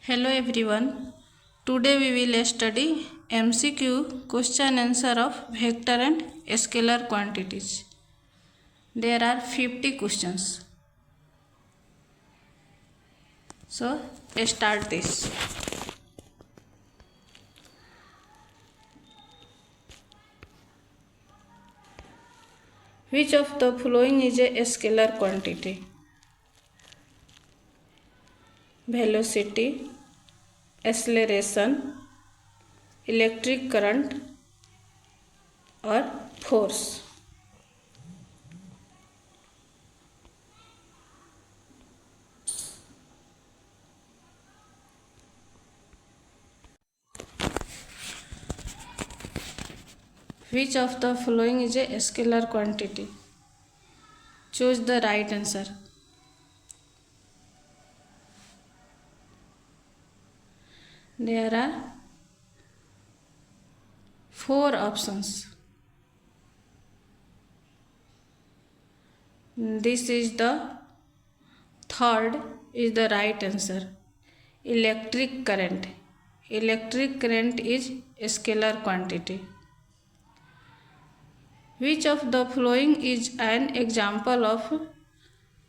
Hello everyone. Today we will study MCQ question answer of vector and scalar quantities. There are 50 questions. So start this. Which of the following is a scalar quantity? Velocity, acceleration, electric current or force? Which of the following is a scalar quantity? Choose the right answer. There are 4 options. This is the third is the right answer. Electric current. Electric current is a scalar quantity. Which of the following is an example of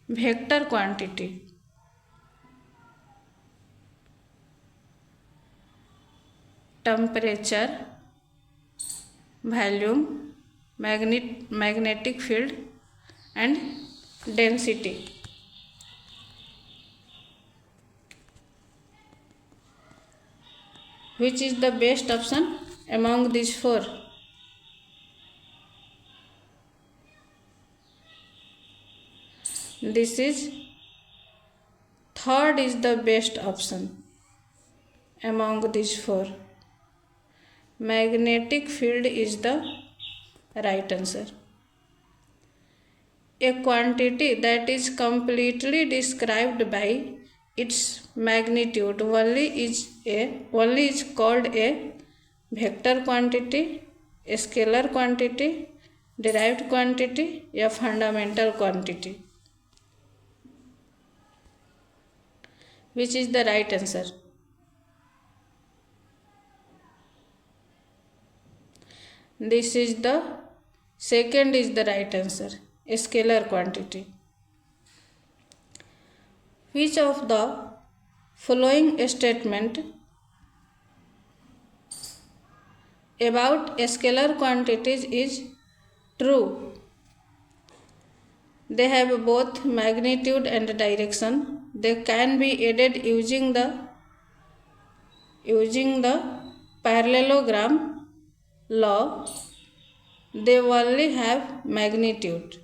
vector quantity? Temperature, volume, magnetic field and density. Which is the best option among these 4? This is third is the best option among these 4. Magnetic field is the right answer. A quantity that is completely described by its magnitude only is called a vector quantity, a scalar quantity, derived quantity, a fundamental quantity. Which is the right answer? This is the second is the right answer, a scalar quantity. Which of the following statement about scalar quantities is true? They have both magnitude and direction. They can be added using the parallelogram law. They only have magnitude.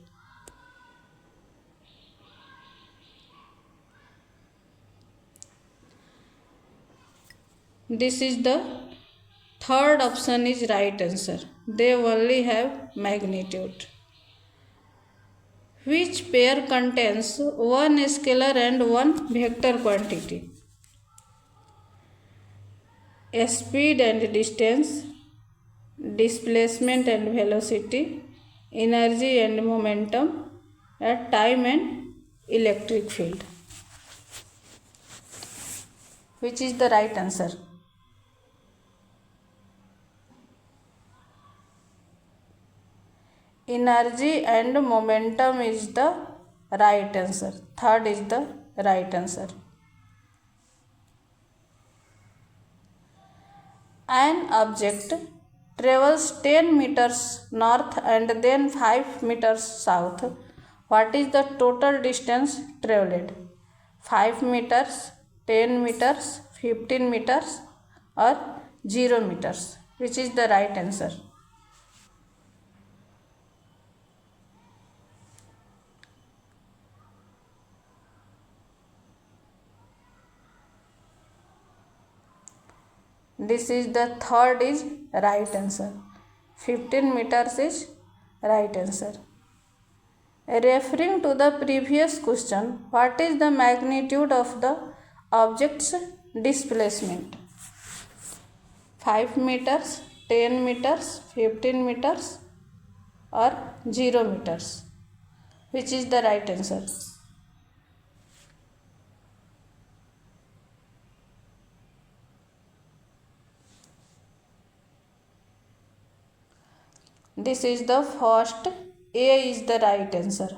This is the third option is right answer. They only have magnitude. Which pair contains one scalar and one vector quantity? Speed and distance, displacement and velocity, energy and momentum, time and electric field. Which is the right answer? Energy and momentum is the right answer. Third is the right answer. An object travels 10 meters north and then 5 meters south. What is the total distance traveled? 5 meters, 10 meters, 15 meters or 0 meters? Which is the right answer? This is the third is right answer. 15 meters is right answer. Referring to the previous question, what is the magnitude of the object's displacement? 5 meters, 10 meters, 15 meters or 0 meters? Which is the right answer? This is the first. A is the right answer.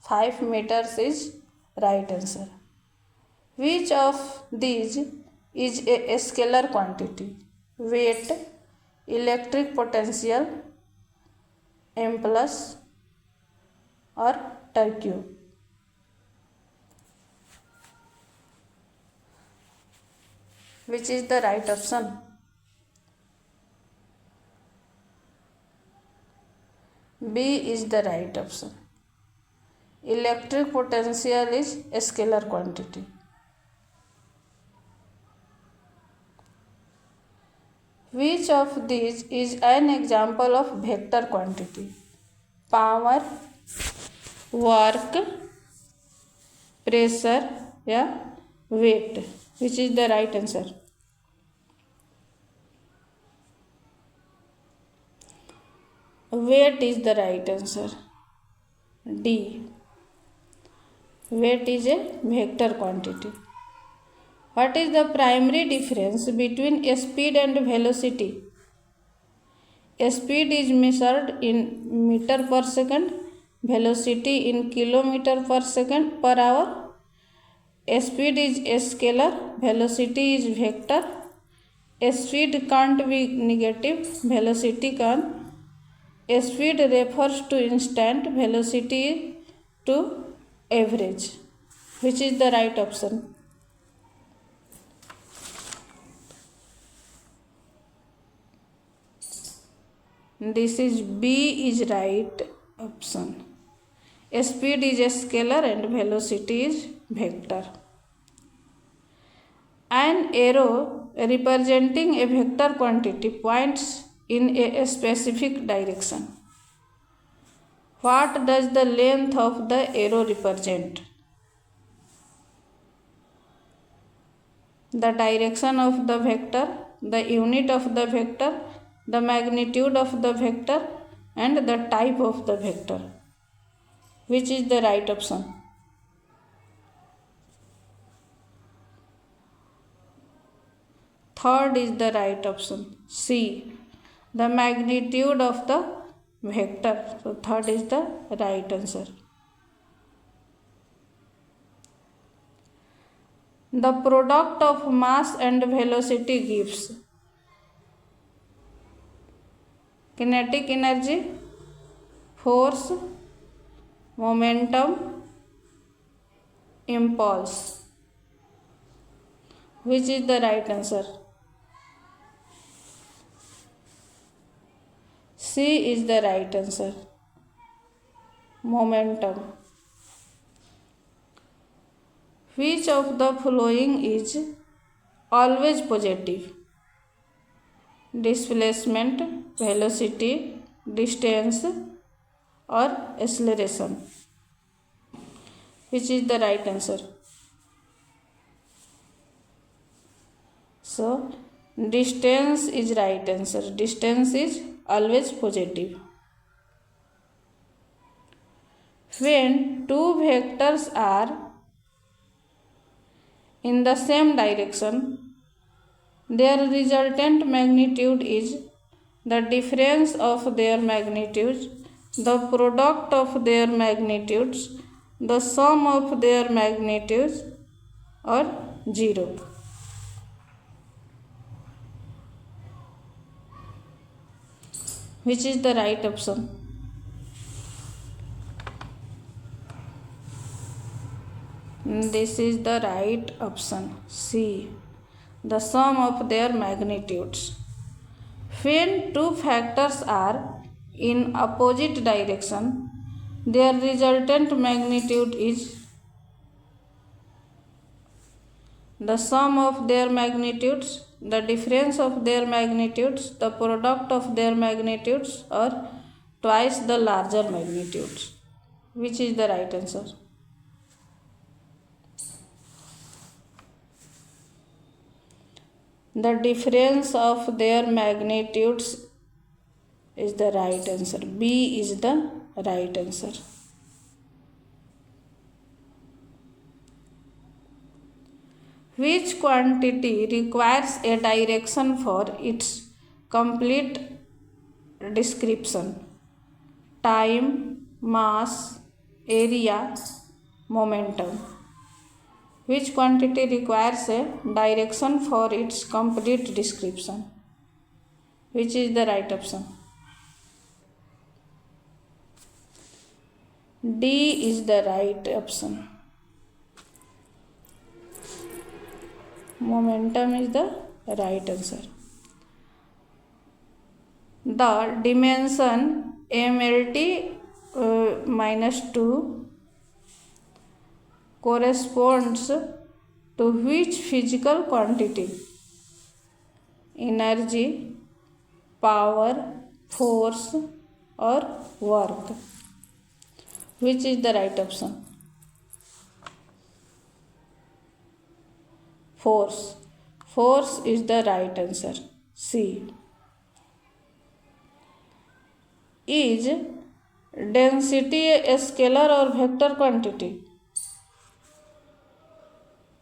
5 meters is right answer. Which of these is a scalar quantity? Weight, electric potential, impulse, or torque? Which is the right option? B is the right option. Electric potential is a scalar quantity. Which of these is an example of vector quantity? Power, work, pressure या weight? Which is the right answer? Weight is the right answer. D. Weight is a vector quantity. What is the primary difference between speed and velocity? Speed is measured in meter per second, velocity in kilometer per second per hour. Speed is a scalar, velocity is vector. Speed can't be negative, velocity can. Speed refers to instant, velocity to average. Which is the right option? This is B is right option. Speed is a scalar and velocity is vector. An arrow representing a vector quantity points in a specific direction. What does the length of the arrow represent? The direction of the vector, the unit of the vector, the magnitude of the vector, and the type of the vector. Which is the right option? Third is the right option. C. The magnitude of the vector. So third is the right answer. The product of mass and velocity gives kinetic energy, force, momentum, impulse. Which is the right answer? C is the right answer. Momentum. Which of the following is always positive? Displacement, velocity, distance, or acceleration? Which is the right answer? So, distance is right answer. Distance is always positive. When two vectors are in the same direction, their resultant magnitude is the difference of their magnitudes, the product of their magnitudes, the sum of their magnitudes, or 0. Which is the right option? This is the right option. C. The sum of their magnitudes. When two factors are in opposite direction, their resultant magnitude is the sum of their magnitudes, the difference of their magnitudes, the product of their magnitudes, or twice the larger magnitudes. Which is the right answer? The difference of their magnitudes is the right answer. B is the right answer. Which quantity requires a direction for its complete description? time, mass, area, momentum. Which quantity requires a direction for its complete description? Which is the right option? D is the right option. Momentum is the right answer. The dimension MLT minus 2 corresponds to which physical quantity? Energy, power, force or work? Which is the right option? Force. Force is the right answer. C. Is density a scalar or vector quantity?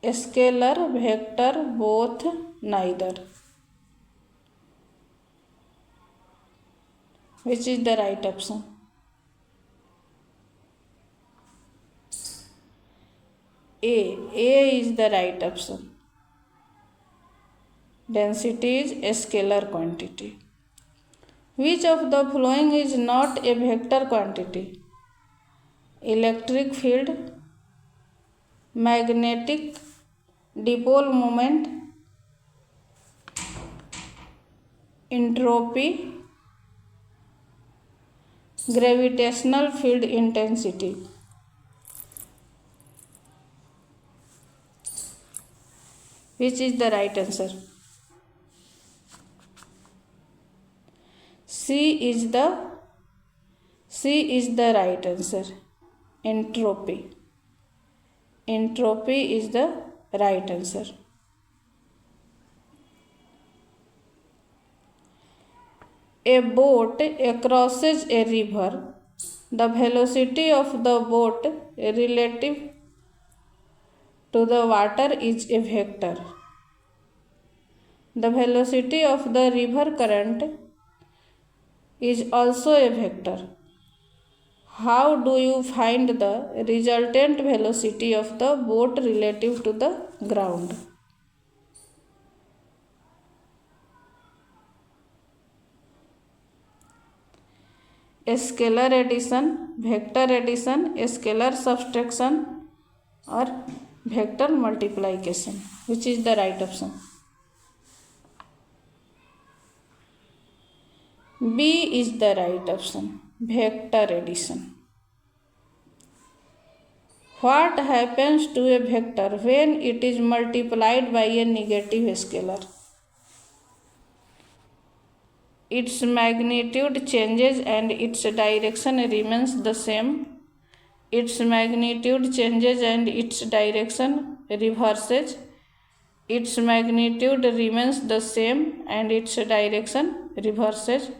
Scalar, vector, both, neither. Which is the right option? A. A is the right option. Density is a scalar quantity. Which of the following is not a vector quantity? Electric field, magnetic dipole moment, entropy, gravitational field intensity. Which is the right answer? C is the right answer. Entropy. Entropy is the right answer. A boat crosses a river. The velocity of the boat relative to the water is a vector. The velocity of the river current is also a vector. How do you find the resultant velocity of the boat relative to the ground? A scalar addition, vector addition, a scalar subtraction or vector multiplication. Which is the right option? B is the right option. Vector addition. What happens to a vector when it is multiplied by a negative scalar? Its magnitude changes and its direction remains the same. Its magnitude changes and its direction reverses. Its magnitude remains the same and its direction reverses.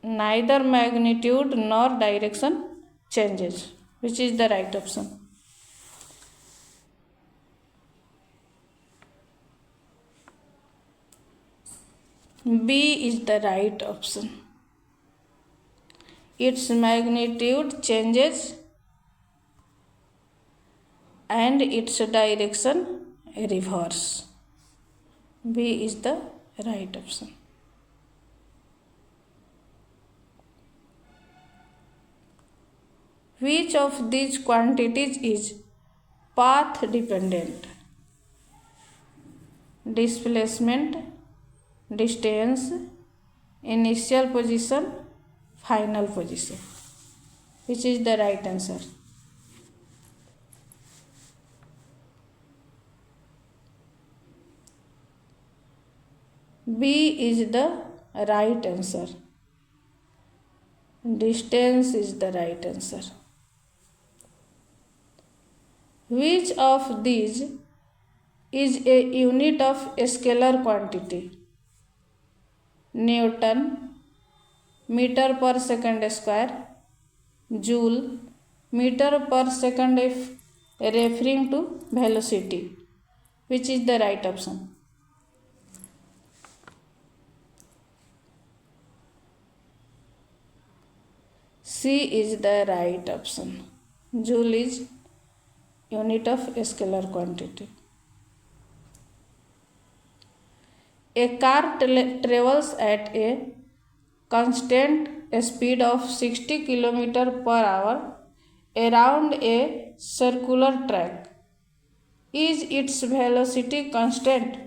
Neither magnitude nor direction changes. Which is the right option? B is the right option. Its magnitude changes and its direction reverse. B is the right option. Which of these quantities is path dependent? Displacement, distance, initial position, final position. Which is the right answer? B is the right answer. Distance is the right answer. Which of these is a unit of a scalar quantity? Newton, meter per second square, joule, meter per second if referring to velocity. Which is the right option? C is the right option. Joule is unit of scalar quantity. A car travels at a constant speed of 60 km per hour around a circular track. Is its velocity constant?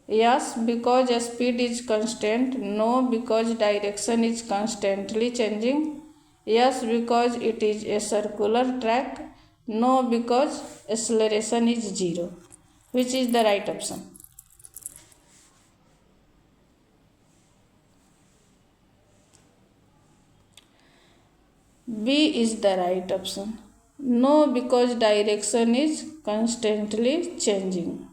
Yes, because speed is constant. No, because direction is constantly changing. Yes, because it is a circular track. No, because acceleration is 0. Which is the right option? B is the right option. No, because direction is constantly changing.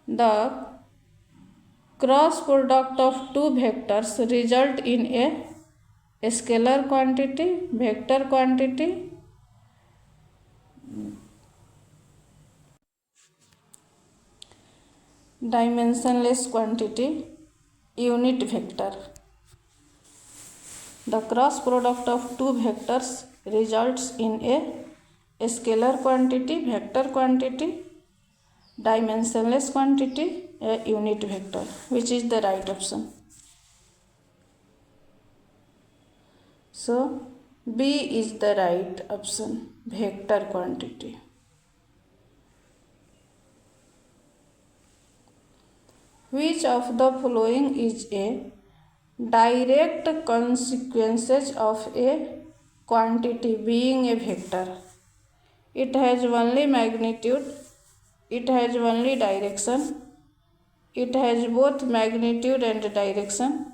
The cross product of two vectors result in a scalar quantity, vector quantity, dimensionless quantity, unit vector. The cross product of two vectors results in a scalar quantity, vector quantity, dimensionless quantity, a unit vector. Which is the right option? So B is the right option, vector quantity. Which of the following is a direct consequences of a quantity being a vector? It has only magnitude, it has only direction, it has both magnitude and direction,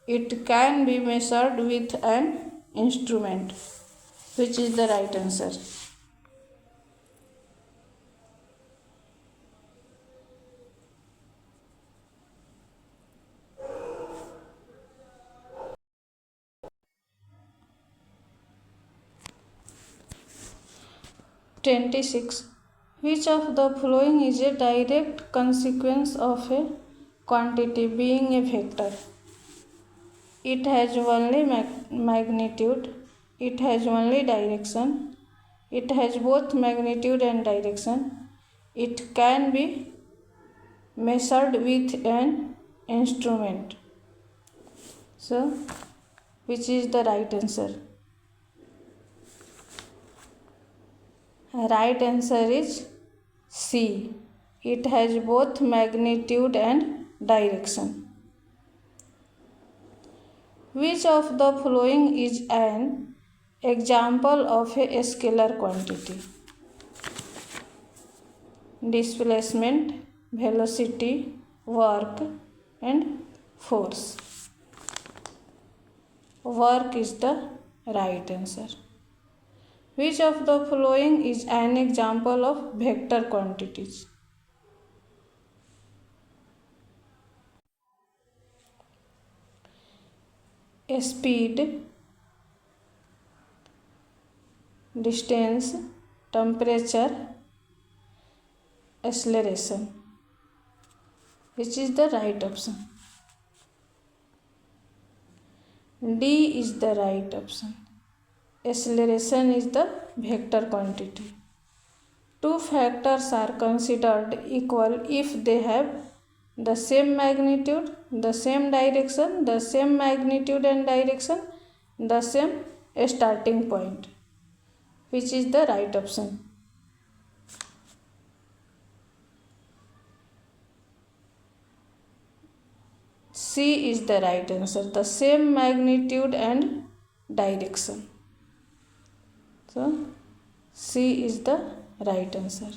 it can be measured with an instrument. Which is the right answer? (26) Which of the following is a direct consequence of a quantity being a vector? It has only magnitude, it has only direction, it has both magnitude and direction, it can be measured with an instrument. So, which is the right answer? Right answer is C. It has both magnitude and direction. Which of the following is an example of a scalar quantity? Displacement, velocity, work, and force. Work is the right answer. Which of the following is an example of vector quantities? Speed, distance, temperature, acceleration. Which is the right option? D is the right option. Acceleration is the vector quantity. Two factors are considered equal if they have the same magnitude, the same direction, the same magnitude and direction, the same starting point. Which is the right option? C is the right answer, the same magnitude and direction. So, C is the right answer.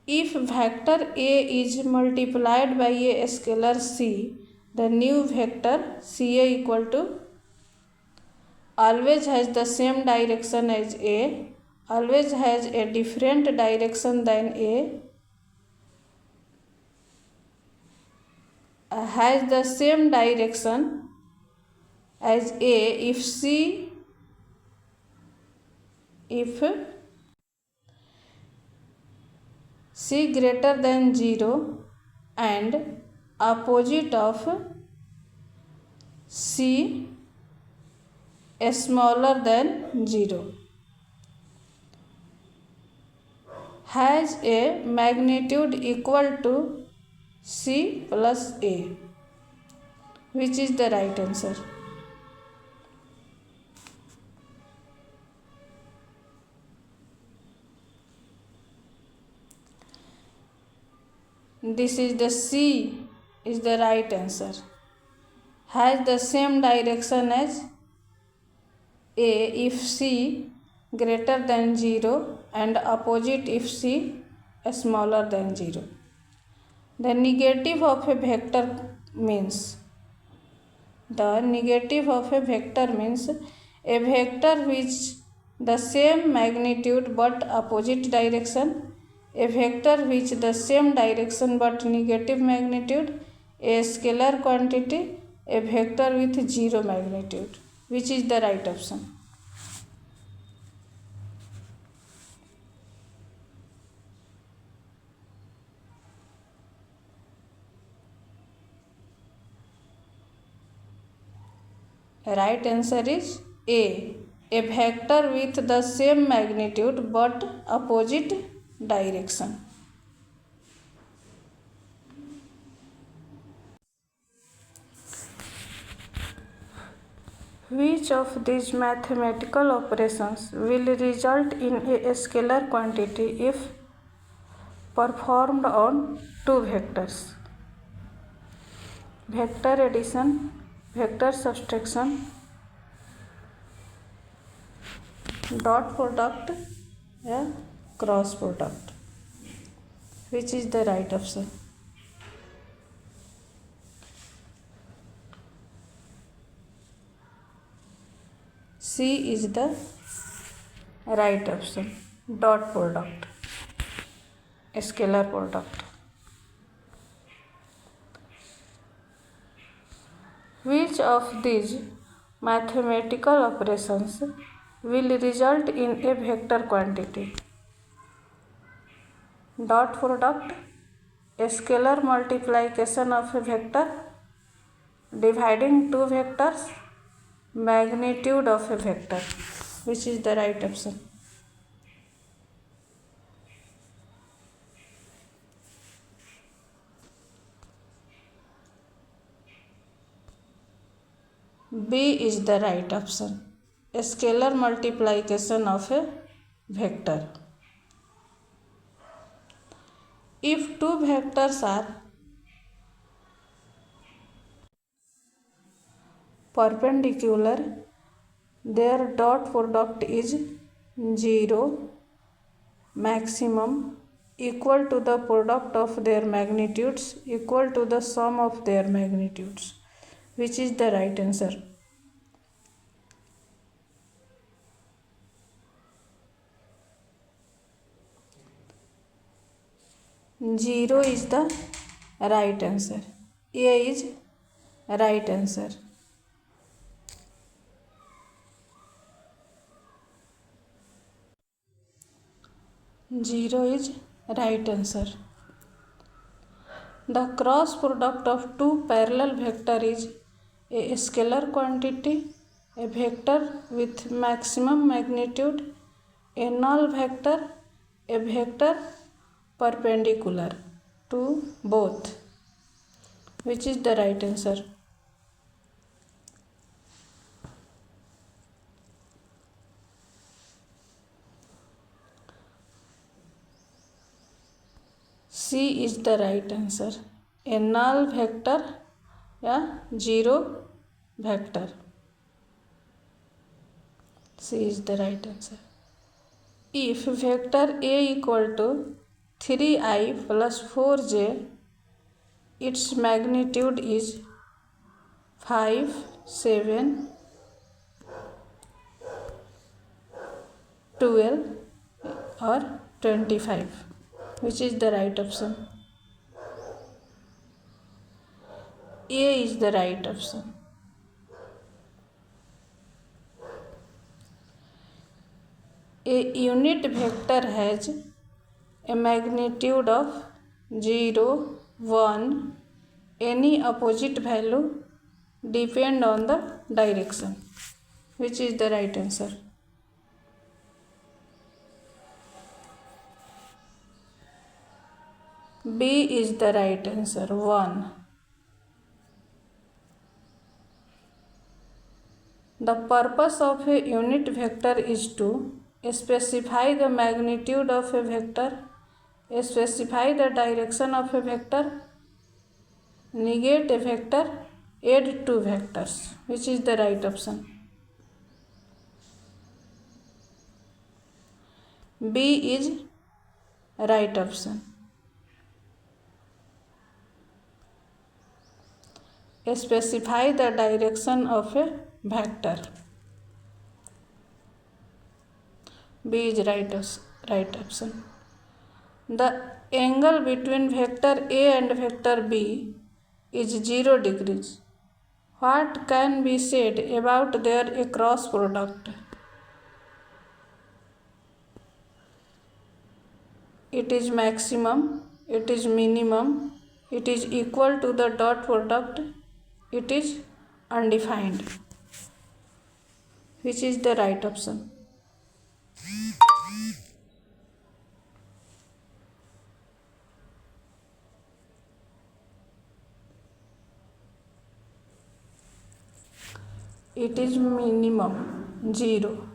If vector A is multiplied by a scalar C, the new vector CA equal to always has the same direction as A, always has a different direction than A, has the same direction as A if C greater than 0 and opposite of C smaller than 0 has a magnitude equal to C plus A. Which is the right answer? This is the C is the right answer. Has the same direction as A if C greater than 0 and opposite if C smaller than 0. The negative of a vector means a vector which the same magnitude but opposite direction, a vector which the same direction but negative magnitude, a scalar quantity, a vector with 0 magnitude. Which is the right option? Right answer is A vector with the same magnitude but opposite direction. Which of these mathematical operations will result in a scalar quantity if performed on two vectors? Vector addition, vector subtraction, dot product या cross product. Which is the right option? C is the right option. Dot product, scalar product. Which of these mathematical operations will result in a vector quantity? Dot product, a scalar multiplication of a vector, dividing two vectors, magnitude of a vector. Which is the right option? B is the right option. A scalar multiplication of a vector. If two vectors are perpendicular, their dot product is 0 maximum equal to the product of their magnitudes equal to the sum of their magnitudes. Which is the right answer? Zero is the right answer. A is right answer. Zero is right answer. The cross product of two parallel vector is a scalar quantity, a vector with maximum magnitude, a null vector, a vector perpendicular to both. Which is the right answer? C is the right answer. A null vector या zero vector. C is the right answer. If vector A equal to 3i plus 4j, its magnitude is 5, 7, 12 or 25. Which is the right option? A is the right option. A unit vector has a magnitude of 0, 1, any opposite value depend on the direction. Which is the right answer? B is the right answer. 1. The purpose of a unit vector is to specify the magnitude of a vector, specify the direction of a vector, negate a vector, add two vectors. Which is the right option? B is right option. Specify the direction of a vector. B is right option. The angle between vector A and vector B is 0 degrees. What can be said about their cross product? It is maximum, it is minimum, it is equal to the dot product, it is undefined. Which is the right option? It is minimum, 0.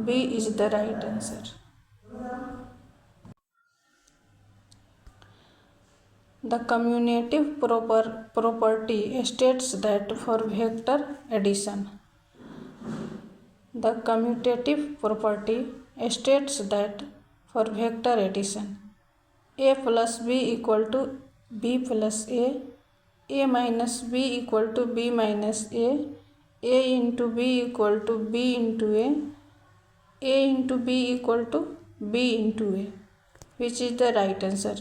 B is the right answer. The commutative property states that for vector addition. The commutative property states that for vector addition, A plus B equal to B plus A minus B equal to B minus A into B equal to B into A into B equal to B into A. Which is the right answer?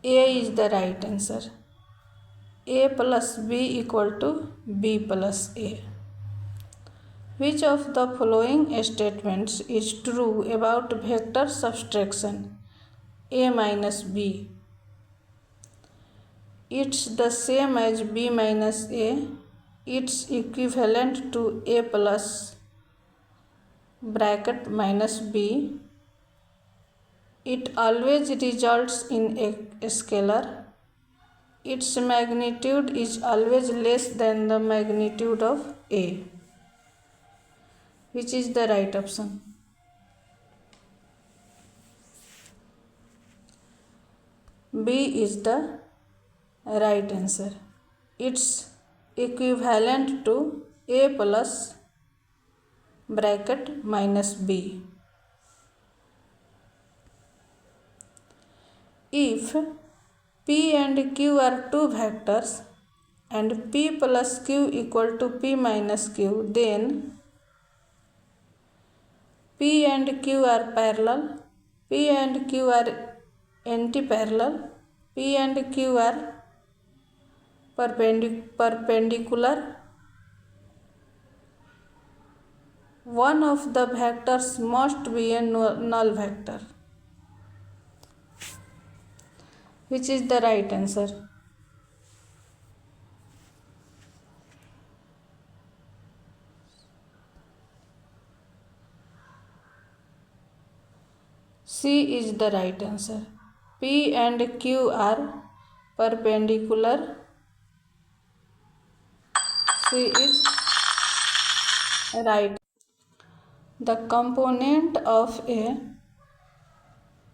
A is the right answer. A plus B equal to B plus A. Which of the following statements is true about vector subtraction A minus B? It's the same as B minus A. It's equivalent to A plus bracket minus B. It always results in a scalar. Its magnitude is always less than the magnitude of A. Which is the right option? B is the right answer. It's equivalent to A plus bracket minus B. If P and Q are two vectors and P plus Q equal to P minus Q, then P and Q are parallel, P and Q are antiparallel, P and Q are perpendicular. One of the vectors must be a null vector. Which is the right answer? C is the right answer. P and Q are perpendicular. C is right. The component of a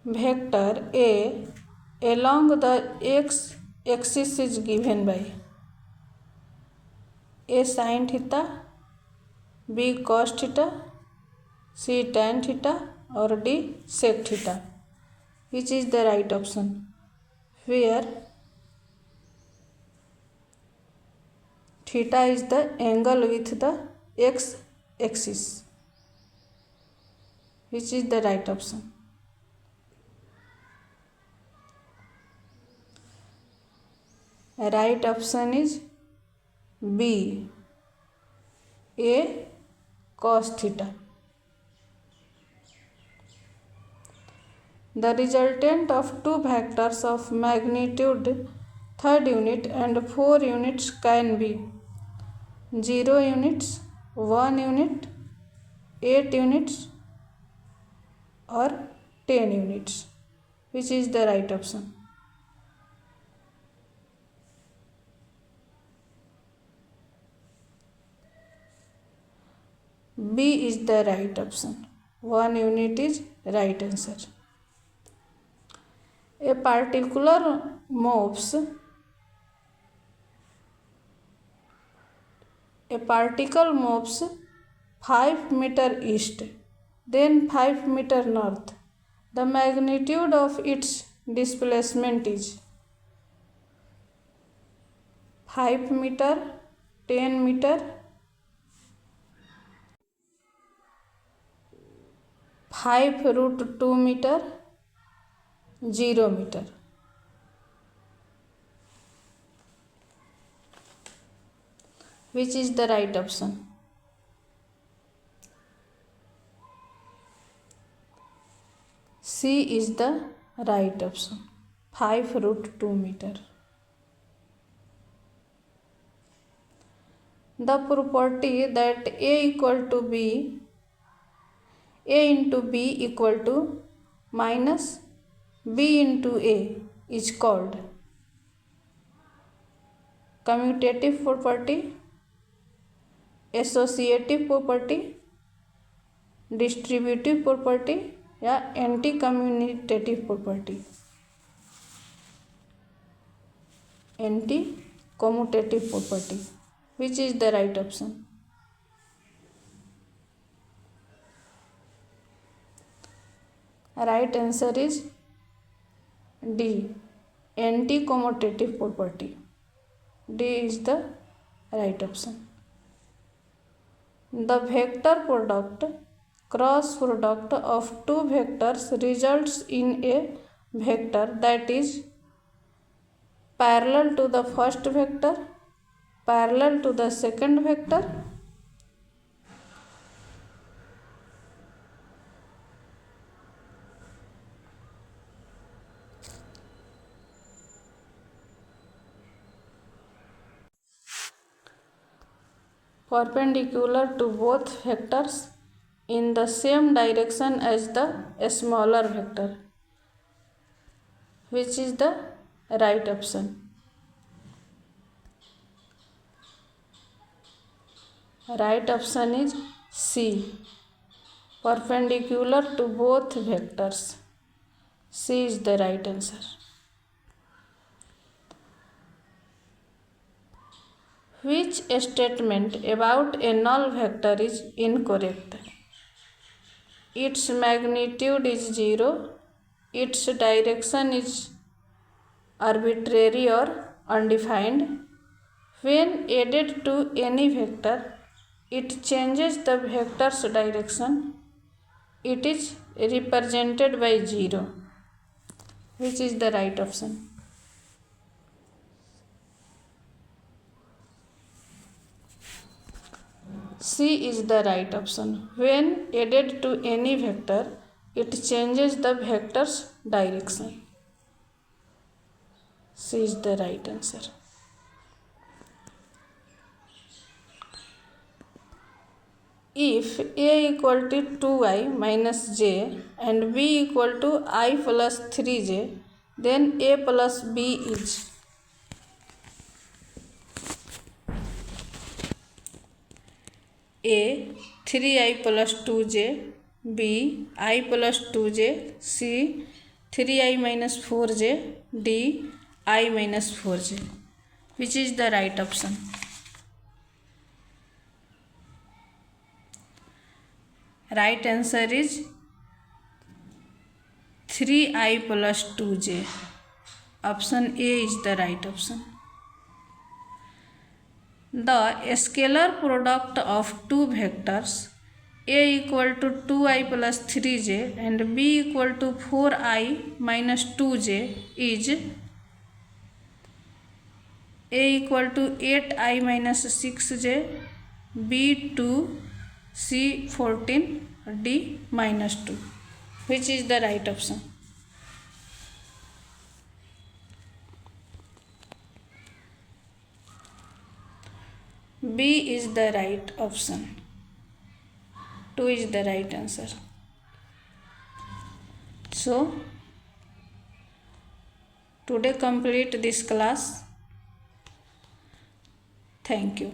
vector A along the x-axis is given by A sin theta, B cos theta, C tan theta or D sec theta. Which is the right option? Where theta is the angle with the x-axis. Which is the right option? Right option is B, A cos theta. The resultant of two vectors of magnitude third unit and 4 units can be 0 units, 1 unit, 8 units or 10 units. Which is the right option? B is the right option. 1 unit is right answer. A particle moves 5 meter east, then 5 meter north. The magnitude of its displacement is 5 meter, 10 meter, 5√2 meter, 0 meter. Which is the right option? C is the right option. 5√2 meter. The property that A into B equal to minus B into A is called commutative property, associative property, distributive property या anti commutative property. Anti commutative property. Which is the right option? Right answer is D, anti commutative property. D is the right option. The vector product cross product of two vectors results in a vector that is parallel to the first vector, parallel to the second vector, perpendicular to both vectors in the same direction as the smaller vector. Which is the right option? Right option is C, perpendicular to both vectors. C is the right answer. Which statement about a null vector is incorrect? Its magnitude is 0, its direction is arbitrary or undefined. When added to any vector, it changes the vector's direction. It is represented by 0. Which is the right option? C is the right option. When added to any vector, it changes the vector's direction. C is the right answer. If A equal to 2i minus j and B equal to I plus 3j, then A plus B is A 3i plus 2j, B I plus 2j, C 3i minus 4j, D I minus 4j. Which is the right option? Right answer is 3i plus 2j. Option A is the right option. The scalar product of two vectors A equal to 2i plus 3j and B equal to 4i minus 2j is A equal to 8i minus 6j, B 2, C 14, D minus 2. Which is the right option? B is the right option. 2 is the right answer. So, today complete this class. Thank you.